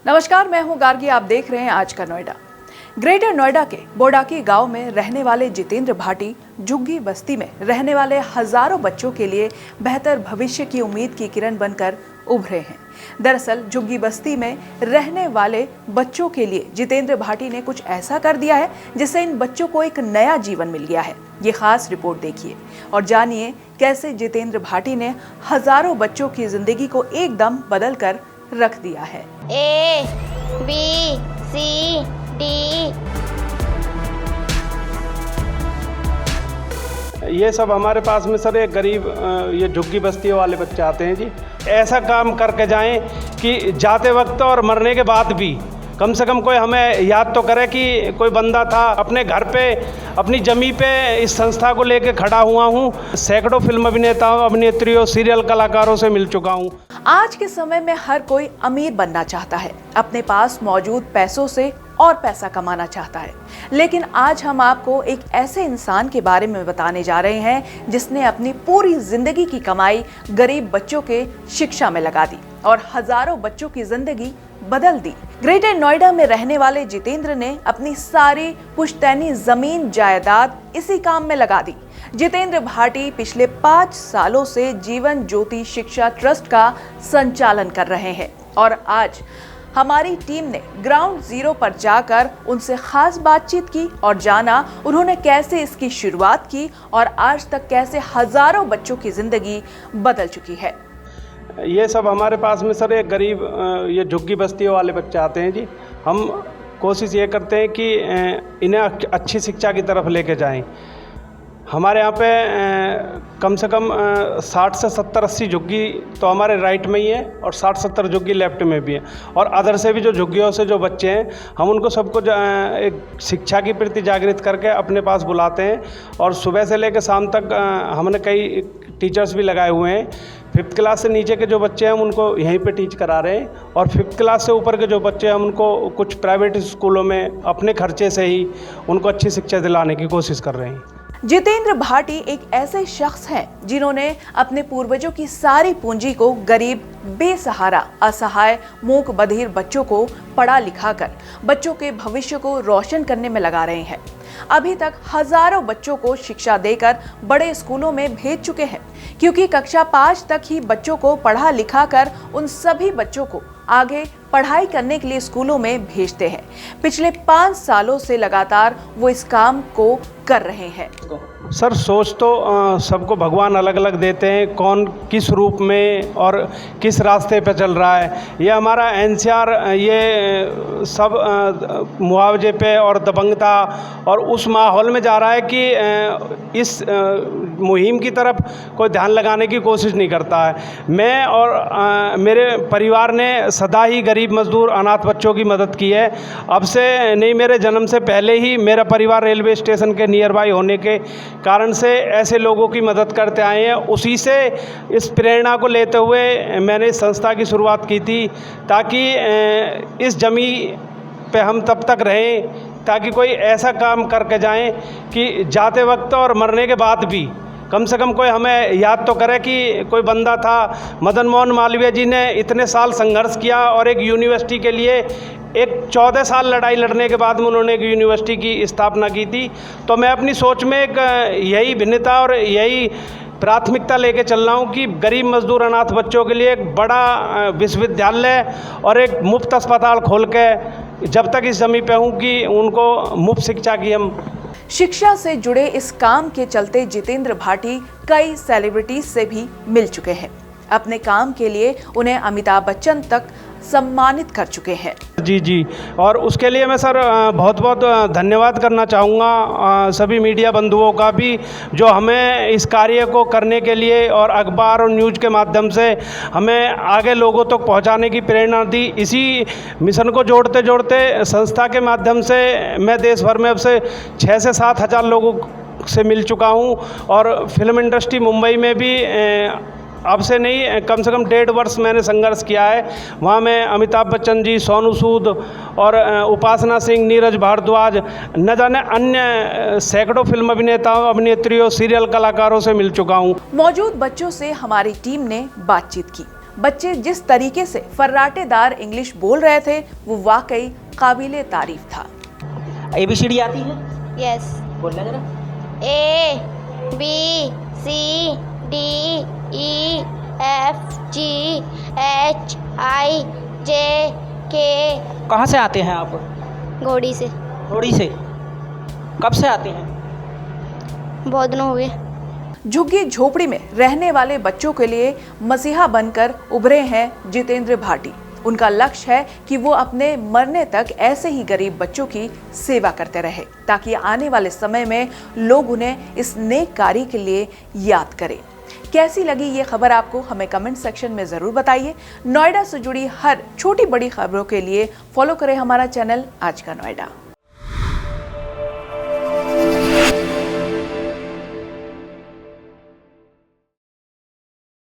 नमस्कार, मैं हूं गार्गी। आप देख रहे हैं आज का नोएडा। ग्रेटर नोएडा के बोडाकी गांव में रहने वाले जितेंद्र भाटी झुग्गी बस्ती में रहने वाले हजारों बच्चों के लिए बेहतर भविष्य की उम्मीद की किरण बनकर उभरे हैं। दरअसल झुग्गी बस्ती में रहने वाले बच्चों के लिए जितेंद्र भाटी ने कुछ ऐसा कर दिया है जिससे इन बच्चों को एक नया जीवन मिल गया है। ये खास रिपोर्ट देखिए और जानिए कैसे जितेंद्र भाटी ने हजारों बच्चों की जिंदगी को एकदम बदल कर रख दिया है। A B C D। ये सब हमारे पास में सर एक गरीब ये झुग्गी बस्तियों वाले बच्चे आते हैं जी। ऐसा काम करके जाएं कि जाते वक्त और मरने के बाद भी कम से कम कोई हमें याद तो करे कि कोई बंदा था। अपने घर पे अपनी जमी पे इस संस्था को लेके खड़ा हुआ हूँ। सैकड़ों फिल्म अभिनेताओं, अभिनेत्रियों, सीरियल कलाकारों से मिल चुका हूँ। आज के समय में हर कोई अमीर बनना चाहता है, अपने पास मौजूद पैसों से और पैसा कमाना चाहता है। लेकिन आज हम आपको एक ऐसे इंसान के बारे में बताने जा रहे हैं जिसने अपनी पूरी जिंदगी की कमाई गरीब बच्चों के शिक्षा में लगा दी और हजारों बच्चों की जिंदगी बदल दी। ग्रेटर नोएडा में रहने वाले जितेंद्र ने अपनी सारी पुश्तैनी जमीन जायदाद इसी काम में लगा दी। जितेंद्र भाटी पिछले 5 सालों से जीवन ज्योति शिक्षा ट्रस्ट का संचालन कर रहे हैं और आज हमारी टीम ने ग्राउंड जीरो पर जाकर उनसे खास बातचीत की और जाना उन्होंने कैसे इसकी शुरुआत की और आज तक कैसे हजारों बच्चों की जिंदगी बदल चुकी है। ये सब हमारे पास में सर एक गरीब ये झुग्गी बस्तियों वाले बच्चे आते हैं जी। हम कोशिश ये करते हैं कि इन्हें अच्छी शिक्षा की तरफ लेके जाएं। हमारे यहाँ पे कम से कम 60 से 70-80 झुग्गी तो हमारे राइट में ही है और 60-70 झुग्गी लेफ्ट में भी है और अदर से भी जो झुग्गियों से जो बच्चे हैं हम उनको सबको एक शिक्षा के प्रति जागृत करके अपने पास बुलाते हैं और सुबह से लेकर शाम तक हमने कई टीचर्स भी लगाए हुए हैं। 5th क्लास से नीचे के जो बच्चे हैं हम उनको यहीं पे टीच करा रहे हैं और 5th क्लास से ऊपर के जो बच्चे हैं हम उनको कुछ प्राइवेट स्कूलों में अपने खर्चे से ही उनको अच्छी शिक्षा दिलाने की कोशिश कर रहे हैं। जितेंद्र भाटी एक ऐसे शख्स हैं जिन्होंने अपने पूर्वजों की सारी पूंजी को गरीब, बेसहारा, असहाय, मूक बधिर बच्चों को पढ़ा लिखा कर बच्चों के भविष्य को रोशन करने में लगा रहे हैं। अभी तक हजारों बच्चों को शिक्षा देकर बड़े स्कूलों में भेज चुके हैं क्योंकि कक्षा 5 तक ही बच्चों को पढ़ा लिखा कर उन सभी बच्चों को आगे पढ़ाई करने के लिए स्कूलों में भेजते हैं। पिछले 5 सालों से लगातार वो इस काम को कर रहे हैं। सर सोच तो सबको भगवान अलग अलग देते हैं, कौन किस रूप में और किस रास्ते पे चल रहा है। ये हमारा एनसीआर ये सब मुआवजे पे और दबंगता और उस माहौल में जा रहा है कि इस मुहिम की तरफ कोई ध्यान लगाने की कोशिश नहीं करता है। मैं और मेरे परिवार ने सदा ही गरीब मजदूर अनाथ बच्चों की मदद की है। अब से नहीं, मेरे जन्म से पहले ही मेरा परिवार रेलवे स्टेशन के नियर बाई होने के कारण से ऐसे लोगों की मदद करते आए हैं। उसी से इस प्रेरणा को लेते हुए मैंने इस संस्था की शुरुआत की थी ताकि इस जमी पे हम तब तक रहें ताकि कोई ऐसा काम करके जाएं कि जाते वक्त और मरने के बाद भी कम से कम कोई हमें याद तो करे कि कोई बंदा था। मदन मोहन मालवीय जी ने इतने साल संघर्ष किया और एक यूनिवर्सिटी के लिए एक 14 साल लड़ाई लड़ने के बाद में उन्होंने एक यूनिवर्सिटी की स्थापना की थी। तो मैं अपनी सोच में एक यही भिन्नता और यही प्राथमिकता लेके चल रहा हूँ कि गरीब मजदूर अनाथ बच्चों के लिए एक बड़ा विश्वविद्यालय और एक मुफ्त अस्पताल खोल के जब तक इस जमीन पे हूँ कि उनको मुफ्त शिक्षा की हम शिक्षा से जुड़े इस काम के चलते जितेंद्र भाटी कई सेलिब्रिटीज से भी मिल चुके हैं। अपने काम के लिए उन्हें अमिताभ बच्चन तक सम्मानित कर चुके हैं। जी और उसके लिए मैं सर बहुत बहुत धन्यवाद करना चाहूँगा सभी मीडिया बंधुओं का भी जो हमें इस कार्य को करने के लिए और अखबार और न्यूज़ के माध्यम से हमें आगे लोगों तक पहुँचाने की प्रेरणा दी। इसी मिशन को जोड़ते जोड़ते संस्था के माध्यम से मैं देश भर में अब से 6 से 7 हज़ार लोगों से मिल चुका हूँ और फिल्म इंडस्ट्री मुंबई में भी अब से नहीं कम से कम 1.5 वर्ष मैंने संघर्ष किया है। वहाँ मैं अमिताभ बच्चन जी, सोनू सूद और उपासना सिंह, नीरज भारद्वाज, न जाने अन्य सैकड़ों फिल्म अभिनेताओं, अभिनेत्रियों, सीरियल कलाकारों से मिल चुका हूँ। मौजूद बच्चों से हमारी टीम ने बातचीत की बच्चे जिस तरीके से फर्राटेदार इंग्लिश बोल रहे थे वो वाकई काबिले तारीफ था। ABCD आती है? यस। बोलना जरा। A B C D E F G H I J K। कहाँ से आते हैं आप? घोड़ी से। थोड़ी से। कब से आते हैं? बहुत दिन हो गए। झुग्गी झोपड़ी में रहने वाले बच्चों के लिए मसीहा बनकर उभरे हैं जितेंद्र भाटी। उनका लक्ष्य है कि वो अपने मरने तक ऐसे ही गरीब बच्चों की सेवा करते रहे ताकि आने वाले समय में लोग उन्हें इस नेक कार्य के लिए याद करें। कैसी लगी ये खबर आपको, हमें कमेंट सेक्शन में जरूर बताइए। नोएडा से जुड़ी हर छोटी बड़ी खबरों के लिए फॉलो करें हमारा चैनल आज का नोएडा।